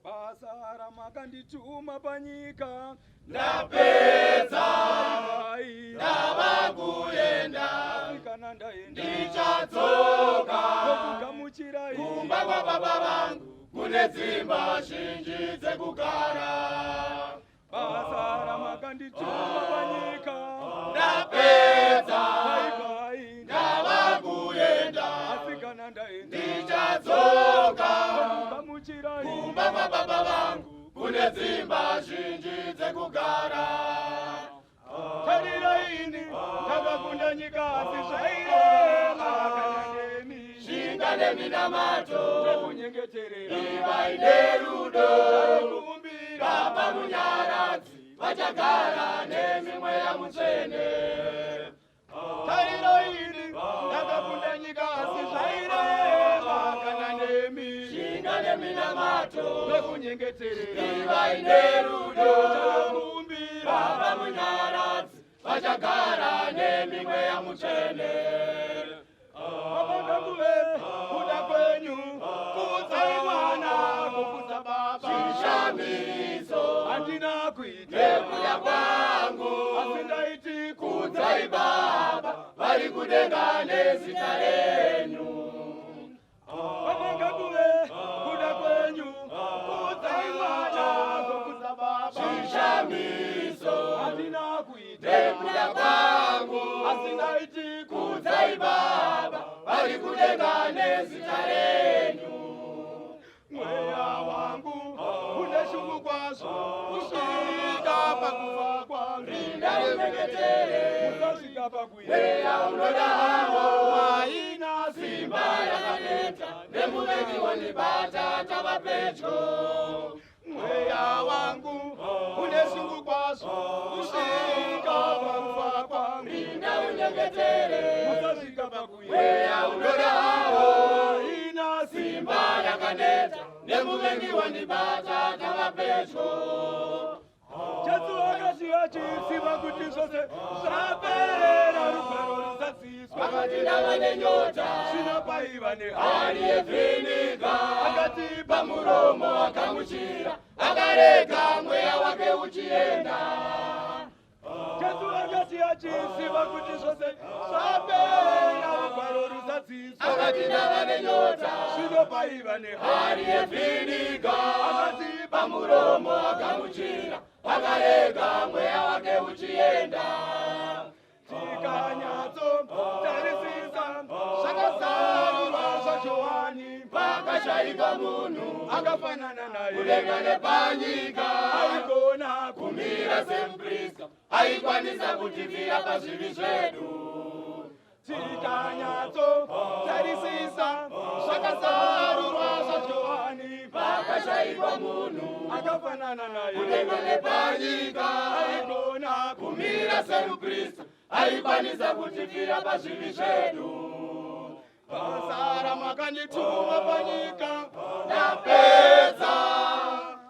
basa ramakandituma panyika ndapedza ndava kuenda kana ndaenda ndichadzoka nokugamuchirai kumba kwa baba vangu kune dzimba zhinji dzekugara basa ramakandituma panyika ndapedza bye ndava kuenda asi kana ndaenda ndichadzoka nokugamuchirai kumba kwa baba vangu kune dzimba zhinji dzekugara tarira ini ndakakunda nyika asi zvairema kana nemi shinga neminamato nekunyengeterera ivaine rudo kumbira baba munyaradzi vachagara nemimweya mutsvene tarira ini ndakakunda nyika asi zvairema kana nemi shinga neminamato nekunyengeterera ivaine rudo kumbira baba munyaradzi vachagara nemimweya mutsvene avangakuve kuda kwenyu kudzai mwana kukudza baba chishamiso handina kuita nekuda kwangu asi ndaiti kudzai baba vari kudenga nezita renyu avangakuve kuda kwenyu kudzai mwana kukudza baba chishamiso handina kuita nekuda kwangu asi ndaiti kudzai baba vari kudenga nezita renyu mweya wangu une shungu kwazvo kusvika pakufa kwangu ndaunyengetere usasvika pakuenda mweya unoda hawo haina simba yakaneta nemuvengi wondibata tava pedyo mweya wangu une shungu kwazvo kusvika pakufa kwangu ndaunyengetere usasvika pakuenda mweya unoda hawo haina simba yakaneta nemuvengi wondibata tava pedyo Jesu akati achisiva kuti zvose zvapera rugwaro risadziswa akati ndava nenyota zvino paiva hari yevhiniga akati pamuromo akamuchira akarega mweya wake uchienda Jesu akati achisiva kuti zvose zvapera rugwaro risadziswa akati ndava nenyota zvino paiva hari yevhiniga akati pamuromo akamuchira akarega mweya wake uchienda tikanyatso tarisisa zvakazarurwa zvaJohani pakashayika munhu akafanana naye kudenga nepanyika aigona kumira semuprista aikwanisa kutivira pazvivi zvedu tikanyatso tarisisa zvakazarurwa zvaJohani pakashayikwa munhu akafanana naye kudenga nepanyika aigona kumira semuprista aikwanisa kutivira pazvivi zvedu basa ramakandituma panyika ndapedza